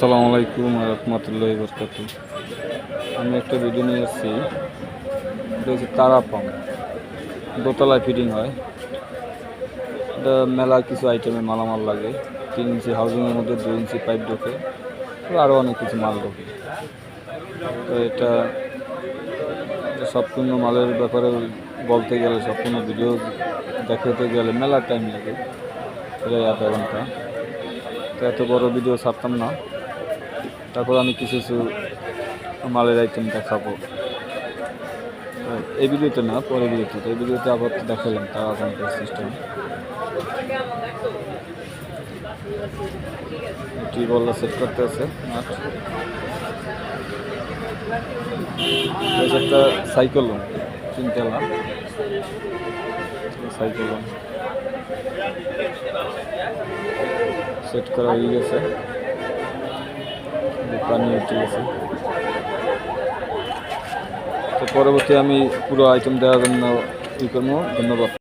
আসসালামু আলাইকুম রহমতুল্লাহি বরকাতুহ। আমি একটা ভিডিও নিয়ে এসেছি, এটা হচ্ছে তারা পাম্প, দোতলায় ফিটিং হয়। এটা মেলা কিছু আইটেমের মালামাল লাগে। 3 ইঞ্চি হাউজিংয়ের মধ্যে 2 ইঞ্চি পাইপ ঢোকে, আরও অনেক কিছু মাল ঢোকে। তো এটা সম্পূর্ণ মালের ব্যাপারে বলতে গেলে, সম্পূর্ণ ভিডিও দেখাতে গেলে মেলা টাইম লাগে, প্রায় আধা ঘন্টা। তো এত বড় ভিডিও ছাড়তাম না, তারপর আমি কিছু কিছু মালের আইটেম দেখাবো। এই ভিডিওতে না, পরে ভিডিওতে। এই ভিডিওতে আবার দেখালাম তারা পাম্পের সিস্টেম। টিউবওয়েল সেট করতে আছে নাট। একটা সাইকেলন 3 তলা সাইকেলন সেট করা হয়ে গেছে, পানি উঠে গেছে। তো পরবর্তী আমি পুরো আইটেম দেওয়ার জন্য ই করবো। ধন্যবাদ।